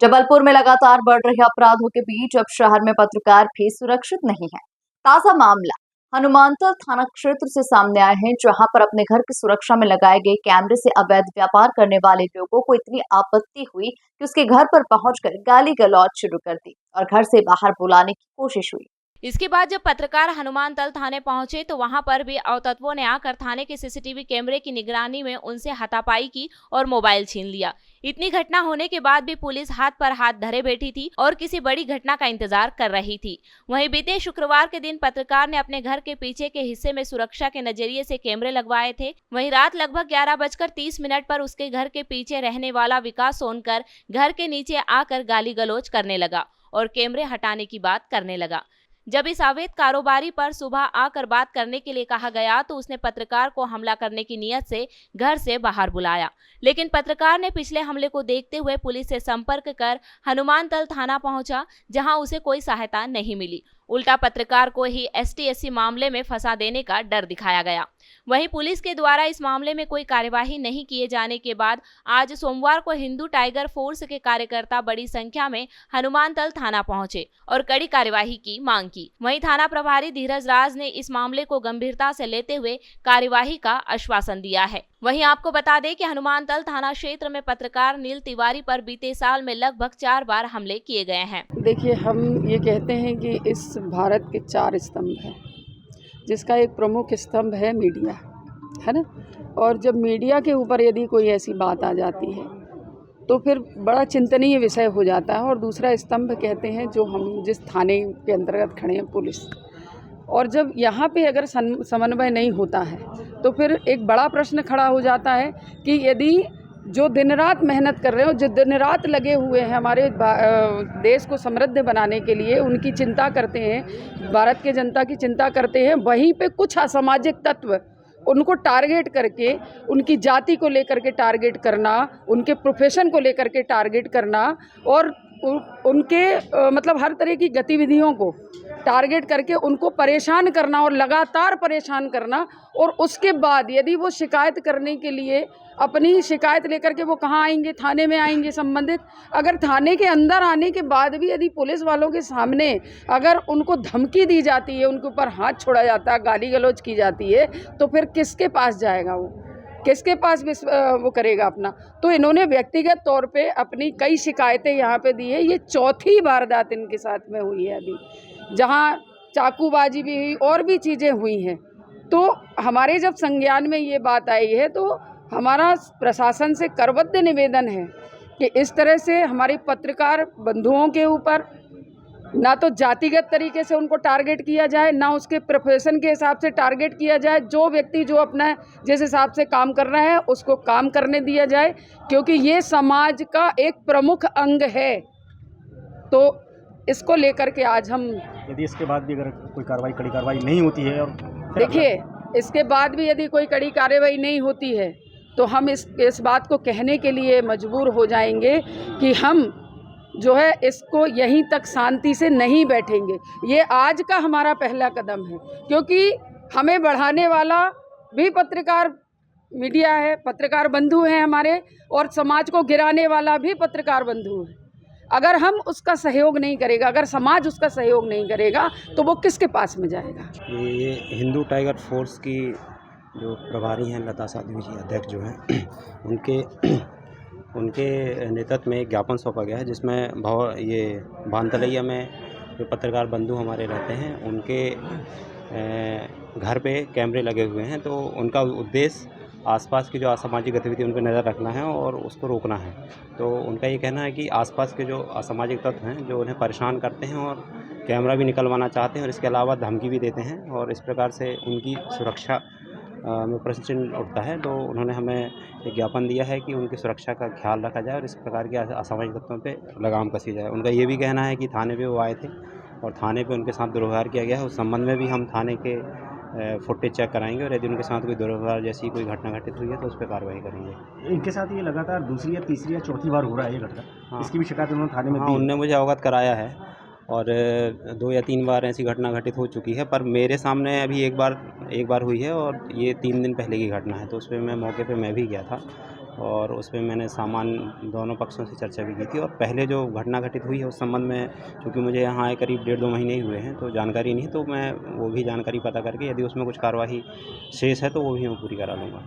जबलपुर में लगातार बढ़ रहे अपराधों के बीच अब शहर में पत्रकार भी सुरक्षित नहीं है। ताजा मामला हनुमानतल थाना क्षेत्र से सामने आए हैं, जहां पर अपने घर की सुरक्षा में लगाए गए कैमरे से अवैध व्यापार करने वाले लोगों को इतनी आपत्ति हुई कि उसके घर पर पहुंचकर गाली गलौज शुरू कर दी और घर से बाहर बुलाने की कोशिश हुई। इसके बाद जब पत्रकार हनुमानतल थाने पहुंचे तो वहां पर भी अवतत्वों ने आकर थाने के सीसीटीवी कैमरे की निगरानी में उनसे हाथापाई की और मोबाइल छीन लिया। इतनी घटना होने के बाद भी पुलिस हाथ पर हाथ धरे बैठी थी और किसी बड़ी घटना का इंतजार कर रही थी। वहीं बीते शुक्रवार के दिन पत्रकार ने अपने घर के पीछे के हिस्से में सुरक्षा के नजरिए से कैमरे लगवाए थे। वहीं रात लगभग 11:30 पर उसके घर के पीछे रहने वाला विकास सोनकर घर के नीचे आकर गाली गलौज करने लगा और कैमरे हटाने की बात करने लगा। जब इस अवैध कारोबारी पर सुबह आकर बात करने के लिए कहा गया तो उसने पत्रकार को हमला करने की नीयत से घर से बाहर बुलाया, लेकिन पत्रकार ने पिछले हमले को देखते हुए पुलिस से संपर्क कर हनुमानतल थाना पहुंचा, जहां उसे कोई सहायता नहीं मिली। उल्टा पत्रकार को ही ST-SC मामले में फंसा देने का डर दिखाया गया। वहीं पुलिस के द्वारा इस मामले में कोई कार्यवाही नहीं किए जाने के बाद आज सोमवार को हिंदू टाइगर फोर्स के कार्यकर्ता बड़ी संख्या में हनुमानतल थाना पहुंचे और कड़ी कार्यवाही की मांग की। वहीं थाना प्रभारी धीरज राज ने इस मामले को गंभीरता से लेते हुए कार्यवाही का आश्वासन दिया है। वहीं आपको बता दें कि हनुमानतल थाना क्षेत्र में पत्रकार नील तिवारी पर बीते साल में लगभग 4 बार हमले किए गए हैं। देखिए, हम ये कहते हैं कि इस भारत के 4 स्तंभ हैं, जिसका एक प्रमुख स्तंभ है मीडिया, है ना। और जब मीडिया के ऊपर यदि कोई ऐसी बात आ जाती है तो फिर बड़ा चिंतनीय विषय हो जाता है। और दूसरा स्तंभ कहते हैं जो हम जिस थाने के अंतर्गत खड़े हैं, पुलिस। और जब यहाँ पे अगर समन्वय नहीं होता है तो फिर एक बड़ा प्रश्न खड़ा हो जाता है कि यदि जो दिन रात मेहनत कर रहे हो, जो दिन रात लगे हुए हैं हमारे देश को समृद्ध बनाने के लिए, उनकी चिंता करते हैं, भारत के जनता की चिंता करते हैं, वहीं पे कुछ असामाजिक तत्व उनको टारगेट करके, उनकी जाति को लेकर के टारगेट करना, उनके प्रोफेशन को लेकर के टारगेट करना और उनके मतलब हर तरह की गतिविधियों को टारगेट करके उनको परेशान करना और लगातार परेशान करना। और उसके बाद यदि वो शिकायत करने के लिए अपनी शिकायत लेकर के वो कहाँ आएंगे? थाने में आएंगे संबंधित। अगर थाने के अंदर आने के बाद भी यदि पुलिस वालों के सामने अगर उनको धमकी दी जाती है, उनके ऊपर हाथ छोड़ा जाता है, गाली गलौज की जाती है, तो फिर किसके पास जाएगा वो? किसके पास वो करेगा अपना? तो इन्होंने व्यक्तिगत तौर पे अपनी कई शिकायतें यहाँ पे दी है। ये चौथी वारदात इनके साथ में हुई है अभी, जहाँ चाकूबाजी भी हुई और भी चीज़ें हुई हैं। तो हमारे जब संज्ञान में ये बात आई है तो हमारा प्रशासन से करबद्ध निवेदन है कि इस तरह से हमारे पत्रकार बंधुओं के ऊपर ना तो जातिगत तरीके से उनको टारगेट किया जाए, ना उसके प्रोफेशन के हिसाब से टारगेट किया जाए। जो व्यक्ति जो अपना जिस हिसाब से काम कर रहा है उसको काम करने दिया जाए, क्योंकि ये समाज का एक प्रमुख अंग है। तो इसको लेकर के आज हम, यदि इसके बाद भी अगर कोई कड़ी कार्रवाई नहीं होती है, और देखिए इसके बाद भी यदि कोई कड़ी कार्रवाई नहीं होती है तो हम इस बात को कहने के लिए मजबूर हो जाएंगे कि हम जो है इसको यहीं तक शांति से नहीं बैठेंगे। ये आज का हमारा पहला कदम है, क्योंकि हमें बढ़ाने वाला भी पत्रकार मीडिया है, पत्रकार बंधु हैं हमारे, और समाज को गिराने वाला भी पत्रकार बंधु है। अगर हम उसका सहयोग नहीं करेगा, अगर समाज उसका सहयोग नहीं करेगा, तो वो किसके पास में जाएगा? ये हिंदू टाइगर फोर्स की जो प्रभारी हैं लता साध्वी जी, अध्यक्ष जो हैं, उनके नेतृत्व में एक ज्ञापन सौंपा गया है, जिसमें ये भानतलैया में जो पत्रकार बंधु हमारे रहते हैं उनके घर पे कैमरे लगे हुए हैं। तो उनका उद्देश्य आसपास की जो असामाजिक गतिविधि उन पर नज़र रखना है और उसको रोकना है। तो उनका ये कहना है कि आसपास के जो असामाजिक तत्व हैं जो उन्हें परेशान करते हैं और कैमरा भी निकलवाना चाहते हैं और इसके अलावा धमकी भी देते हैं, और इस प्रकार से उनकी सुरक्षा में प्रश्न चिन्ह उठता है। तो उन्होंने हमें एक ज्ञापन दिया है कि उनकी सुरक्षा का ख्याल रखा जाए और इस प्रकार के असामाजिक तत्वों पे लगाम कसी जाए। उनका ये भी कहना है कि थाने पे वो आए थे और थाने पे उनके साथ दुर्व्यवहार किया गया है। उस संबंध में भी हम थाने के फुटेज चेक कराएंगे और यदि उनके साथ कोई दुर्व्यवहार जैसी कोई घटना घटित हुई है तो उस पर कार्रवाई करेंगे। इनके साथ ये लगातार दूसरी या तीसरी या चौथी बार हो रहा है ये घटना। हाँ, इसकी भी शिकायत उन्होंने थाने में दी। उनने मुझे अवगत कराया है और 2 या 3 बार ऐसी घटना घटित हो चुकी है, पर मेरे सामने अभी एक बार हुई है और ये 3 दिन पहले की घटना है। तो उस पर मैं मौके पे मैं भी गया था और उसमें मैंने सामान दोनों पक्षों से चर्चा भी की थी। और पहले जो घटना घटित हुई है उस संबंध में, चूँकि मुझे यहाँ आए करीब 1.5-2 महीने ही हुए हैं, तो जानकारी नहीं, तो मैं वो भी जानकारी पता करके यदि उसमें कुछ कार्यवाही शेष है तो वो भी मैं पूरी करा लूँगा।